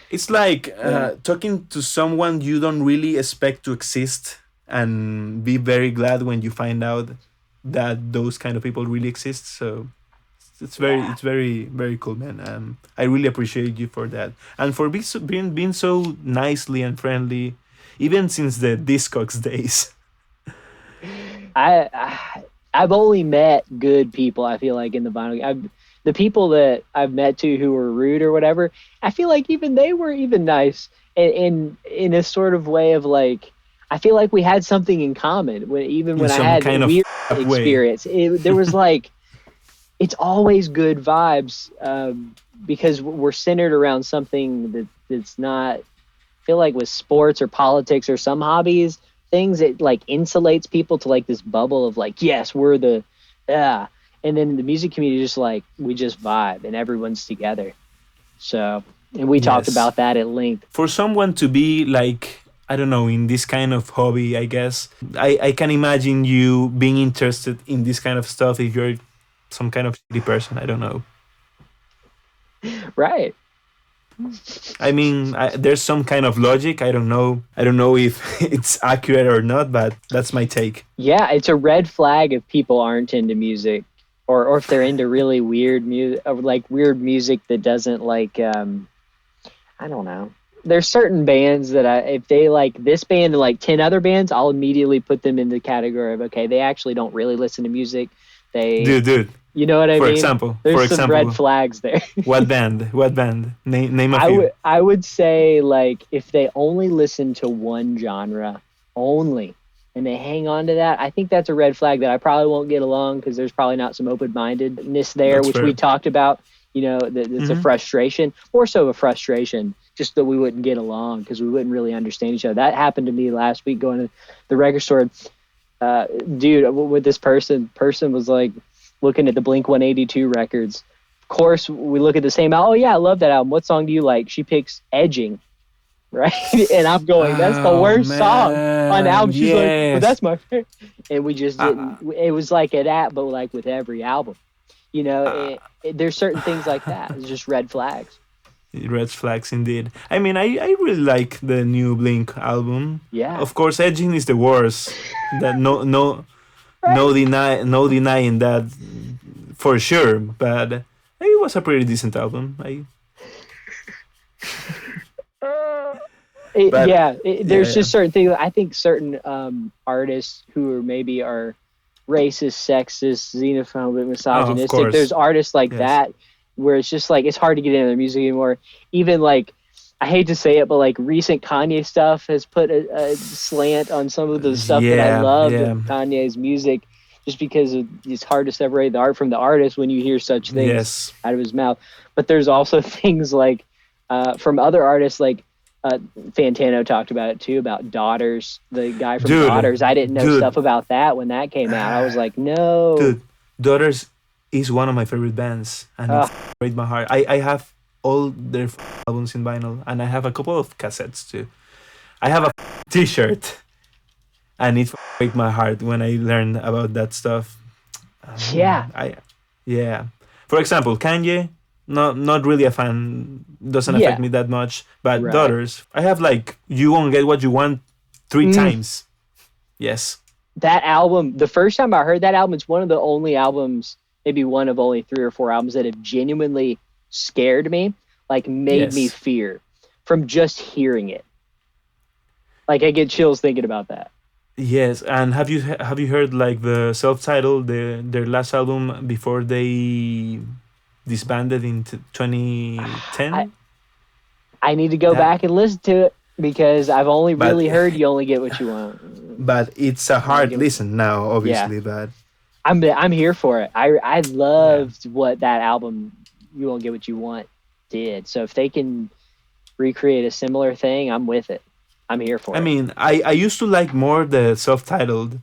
It's like Yeah. talking to someone you don't really expect to exist, and be very glad when you find out that those kind of people really exist. So Yeah. it's very very cool, man. I really appreciate you for that, and for being so nicely and friendly, even since the Discogs days. I've only met good people. I feel like in the vinyl, the people that I've met too who were rude or whatever. I feel like even they were even nice, in a sort of way of like. I feel like we had something in common. Even In when I some had kind of weird up way. experience, there was like it's always good vibes, because we're centered around something that's not. I feel like with sports or politics or some hobbies, things it like insulates people to like this bubble of like, yes, we're the, yeah. And then the music community just like we just vibe and everyone's together. So, and we talked Yes, about that at length. for someone to be like, I don't know, in this kind of hobby, I guess I can imagine you being interested in this kind of stuff if you're some kind of shitty person. I don't know. Right. I mean, there's some kind of logic. I don't know. I don't know if it's accurate or not, but that's my take. Yeah, it's a red flag if people aren't into music, or if they're into really weird music, like weird music that doesn't like I don't know. There's certain bands that if they like this band and like 10 other bands, I'll immediately put them in the category of, okay, they actually don't really listen to music. They, Dude. you know what I For mean? example, There's some red flags there. what band? What band? Name a I few. would I would say like if they only listen to one genre only and they hang on to that, I think that's a red flag that I probably won't get along because there's probably not some open-mindedness there, That's which we fair. talked about. That it's a Hmm. frustration, more so of a frustration, just that we wouldn't get along because we wouldn't really understand each other. That happened to me last week going to the record store. Dude, with this person was like looking at the Blink 182 records. Of course, we look at the same album. Oh yeah, I love that album. What song do you like? She picks Edging, right? And I'm going, that's the Oh worst song on the man, album. She's like, but yes. that's my favorite. And we just didn't. Uh, It was like that, but like with every album, uh, there's certain things like that. It's just red flags. red flags indeed. I mean, I really like the new Blink album. Yeah. Of course, Edging is the worst. That Right. no denying that for sure. But it was a pretty decent album. But There's yeah, just certain things. I think certain artists who are maybe are racist, sexist, xenophobic, oh, of misogynistic. There's course, artists like yes. that where it's just like it's hard to get into their music anymore. Even like I hate to say it, but like recent Kanye stuff has put a slant on some of the stuff that I Yeah, loved yeah, of Kanye's music, just because it's hard to separate the art from the artist when you hear such things yes, out of his mouth. But there's also things like from other artists like Fantano talked about it too, about Daughters, the guy from dude, Daughters. I didn't know dude, stuff about that when that came out. I was like, no. dude. Daughters is one of my favorite bands, and it Uh, breaks my heart. I have all their albums in vinyl, and I have a couple of cassettes too. I have a T-shirt, and it breaks my heart when I learned about that stuff. yeah, I yeah. For example, Kanye, not really a fan. Doesn't affect yeah, me that much. But right. Daughters, I have like You Won't Get What You Want three Mm, times. Yes. that album, the first time I heard that album, it's one of the only albums, maybe one of only 3 or 4 albums that have genuinely scared me, like made me Yes. fear from just hearing it. Like I get chills thinking about that. Yes, and have you heard like the self-titled their last album before they disbanded in I 2010? I need to go That back and listen to it because I've only but really heard "You Only Get What You Want." but it's a Only hard get what you listen now, Yeah, obviously, but I'm here for it. I yeah. loved what that album "You Won't Get What You Want" did. So if they can recreate a similar thing, I'm with it. I'm here I for it. mean, I used to like more the self-titled,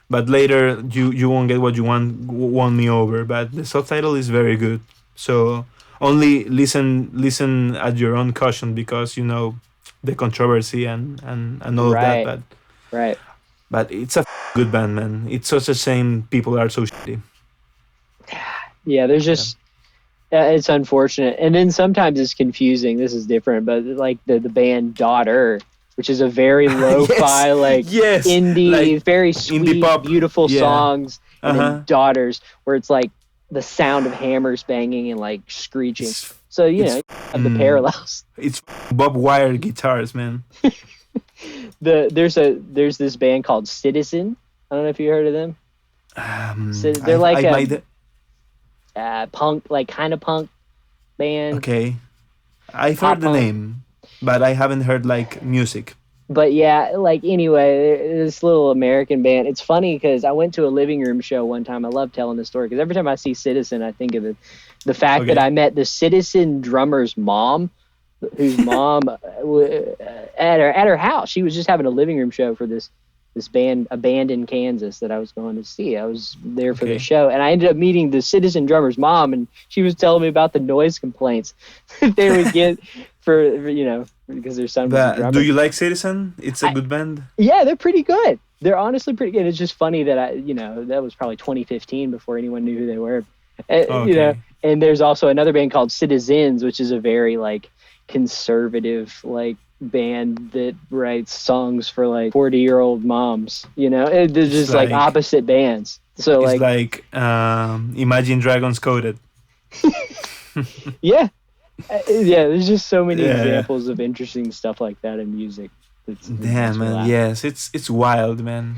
but later you won't get what you want won me over, but the subtitle is very good. So only listen at your own caution because you know the controversy and all of that, Right, right. but it's a good band, man. It's such a shame people are so shitty. Yeah, there's Yeah. just It's unfortunate, and then sometimes it's confusing. This is different, but like the band Daughter, which is a very lo-fi, Yes, like yes, indie, like very indie sweet, pop. beautiful Yeah. songs, and Uh-huh. then Daughters, where it's like the sound of hammers banging and like screeching. It's So you it's know, of the parallels. it's Bob Wire guitars, man. There's this band called Citizen. I don't know if you heard of them. So they're I like might. a punk, like kind of punk band. Okay, I've Pop heard the punk. name, but I haven't heard like music. But yeah, like anyway, this little American band. It's funny because I went to a living room show one time. I love telling this story because every time I see Citizen, I think of the fact that Okay. I met the Citizen drummer's mom, whose mom at her house. She was just having a living room show for this band, a band in Kansas that I was going to see. I was there for the Okay. show, and I ended up meeting the Citizen drummer's mom, and she was telling me about the noise complaints that they would get for because their son was a But drummer. do you like Citizen? It's a I- good band. Yeah, they're pretty good. They're honestly pretty good. It's just funny that that was probably 2015 before anyone knew who they were. Okay. And there's also another band called Citizens, which is a very like conservative like band that writes songs for like 40-year-old moms. They're just like like- opposite bands. So It's like, Imagine Dragons coded. yeah, yeah. There's just so many Yeah. examples of interesting stuff like that in music. That's Damn, man. relaxing. Yes, it's wild, man.